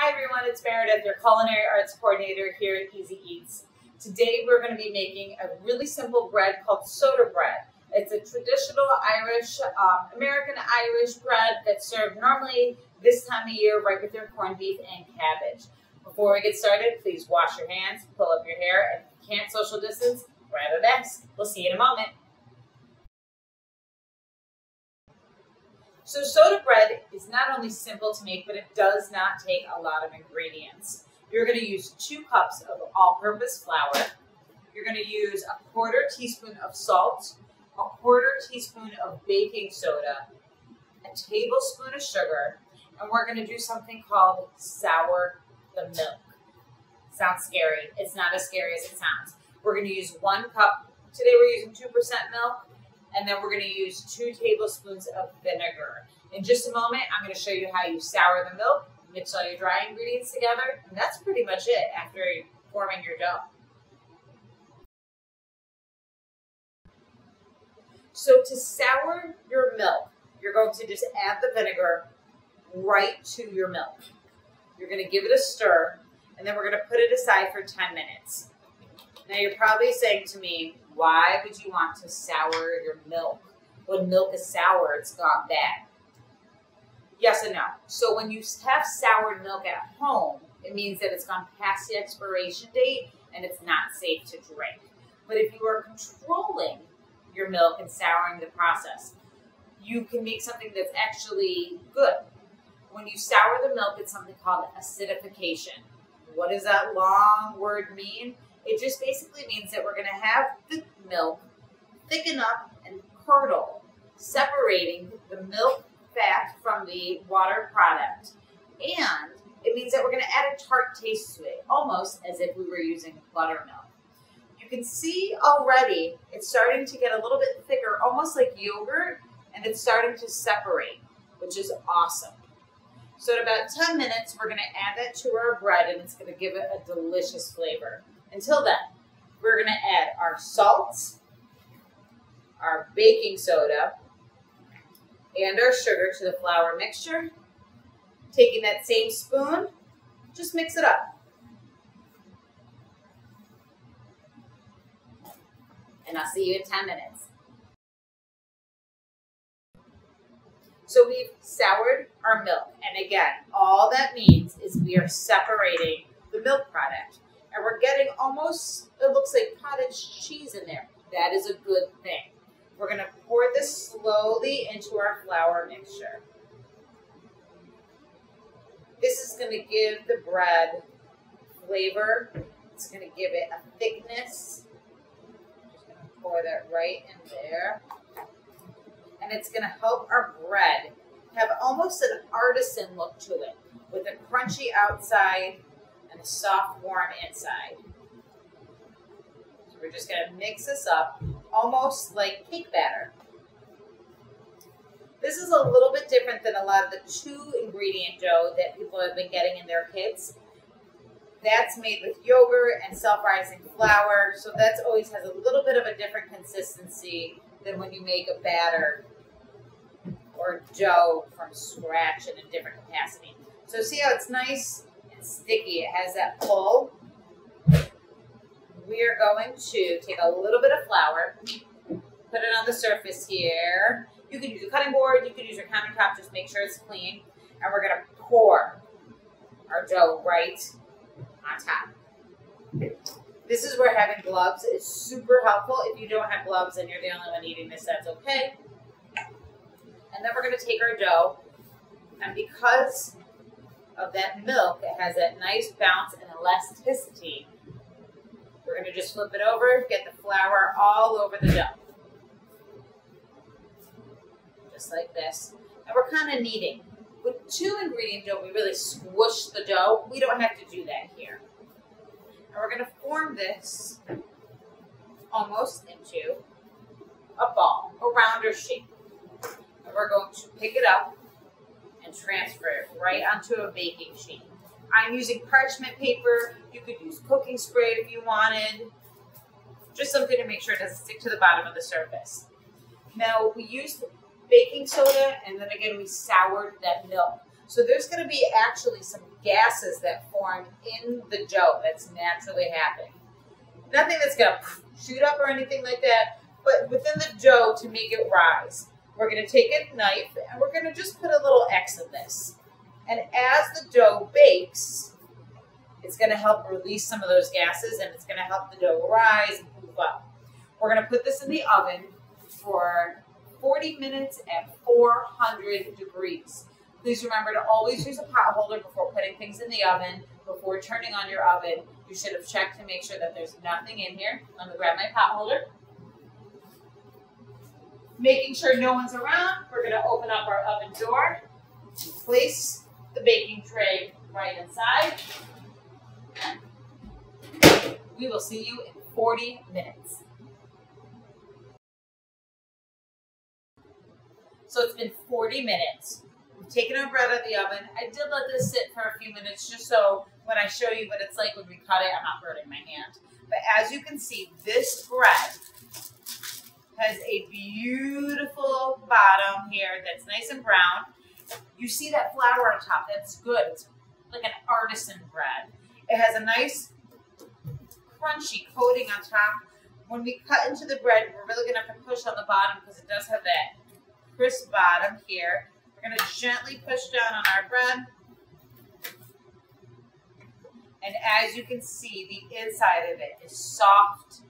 Hi everyone, it's Meredith, your culinary arts coordinator here at Easy Eats. Today we're going to be making a really simple bread called soda bread. It's a traditional Irish, American Irish bread that's served normally this time of year right with your corned beef and cabbage. Before we get started, please wash your hands, pull up your hair, and if you can't social distance, grab a mask. We'll see you in a moment. So soda bread is not only simple to make, but it does not take a lot of ingredients. You're going to use 2 cups of all-purpose flour. You're going to use a 1/4 teaspoon of salt, a 1/4 teaspoon of baking soda, a tablespoon of sugar, and we're going to do something called sour the milk. Sounds scary. It's not as scary as it sounds. We're going to use 1 cup. Today we're using 2% milk. And then we're going to use 2 tablespoons of vinegar. In just a moment, I'm going to show you how you sour the milk, mix all your dry ingredients together, and that's pretty much it after forming your dough. So to sour your milk, you're going to just add the vinegar right to your milk. You're going to give it a stir, and then we're going to put it aside for 10 minutes. Now you're probably saying to me, why would you want to sour your milk? When milk is sour, it's gone bad. Yes and no. So when you have soured milk at home, it means that it's gone past the expiration date and it's not safe to drink. But if you are controlling your milk and souring the process, you can make something that's actually good. When you sour the milk, it's something called acidification. What does that long word mean? It just basically means that we're going to have the milk thicken up and curdle, separating the milk fat from the water product. And it means that we're going to add a tart taste to it, almost as if we were using buttermilk. You can see already it's starting to get a little bit thicker, almost like yogurt, and it's starting to separate, which is awesome. So in about 10 minutes, we're going to add that to our bread, and it's going to give it a delicious flavor. Until then, we're going to add our salt, our baking soda, and our sugar to the flour mixture. Taking that same spoon, just mix it up. And I'll see you in 10 minutes. So we've soured our milk. And again, all that means is we are separating the milk product. And we're getting almost, it looks like cottage cheese in there. That is a good thing. We're going to pour this slowly into our flour mixture. This is going to give the bread flavor. It's going to give it a thickness. Just going to pour that right in there. And it's going to help our bread have almost an artisan look to it, with a crunchy outside and a soft, warm inside. So we're just going to mix this up, almost like cake batter. This is a little bit different than a lot of the 2-ingredient dough that people have been getting in their kits. That's made with yogurt and self-rising flour, so that always has a little bit of a different consistency than when you make a batter or dough from scratch in a different capacity. So see how it's nice and sticky? It has that pull. We are going to take a little bit of flour, put it on the surface here. You can use a cutting board, you can use your countertop, just make sure it's clean. And we're going to pour our dough right on top. This is where having gloves is super helpful. If you don't have gloves and you're the only one eating this, that's okay. And then we're going to take our dough, and because of that milk, it has that nice bounce and elasticity. We're going to just flip it over, get the flour all over the dough. Just like this. And we're kind of kneading. With 2-ingredient dough, we really squish the dough. We don't have to do that here. And we're going to form this almost into a ball, a rounder shape. And we're going to pick it up and transfer it right onto a baking sheet. I'm using parchment paper. You could use cooking spray if you wanted. Just something to make sure it doesn't stick to the bottom of the surface. Now, we used baking soda, and then again, we soured that milk. So there's going to be actually some gases that form in the dough that's naturally happening. Nothing that's going to shoot up or anything like that, but within the dough to make it rise. We're going to take a knife and we're going to just put a little X in this. And as the dough bakes, it's going to help release some of those gases and it's going to help the dough rise and move up. We're going to put this in the oven for 40 minutes at 400 degrees. Please remember to always use a pot holder before putting things in the oven. Before turning on your oven, you should have checked to make sure that there's nothing in here. I'm going to grab my pot holder. Making sure no one's around, we're going to open up our oven door, place the baking tray right inside. We will see you in 40 minutes. So it's been 40 minutes. We've taken our bread out of the oven. I did let this sit for a few minutes just so when I show you what it's like when we cut it, I'm not burning my hand. But as you can see, this bread has a beautiful bottom here that's nice and brown. You see that flour on top, that's good. It's like an artisan bread. It has a nice crunchy coating on top. When we cut into the bread, we're really gonna have to push on the bottom because it does have that crisp bottom here. We're gonna gently push down on our bread. And as you can see, the inside of it is soft.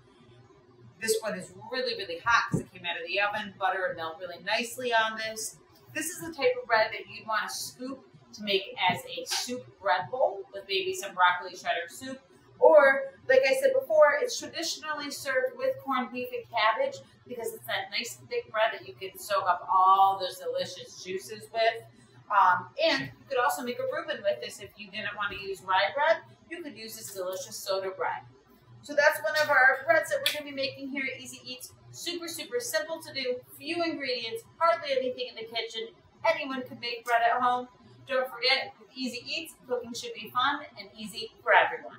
This one is really, really hot because it came out of the oven. Butter and melt really nicely on this. This is the type of bread that you'd want to scoop to make as a soup bread bowl with maybe some broccoli cheddar soup. Or, like I said before, it's traditionally served with corned beef and cabbage because it's that nice thick bread that you can soak up all those delicious juices with. And you could also make a Reuben with this if you didn't want to use rye bread. You could use this delicious soda bread. So that's one of our breads that we're going to be making here at Easy Eats. Super, super simple to do. Few ingredients, hardly anything in the kitchen. Anyone could make bread at home. Don't forget, with Easy Eats, cooking should be fun and easy for everyone.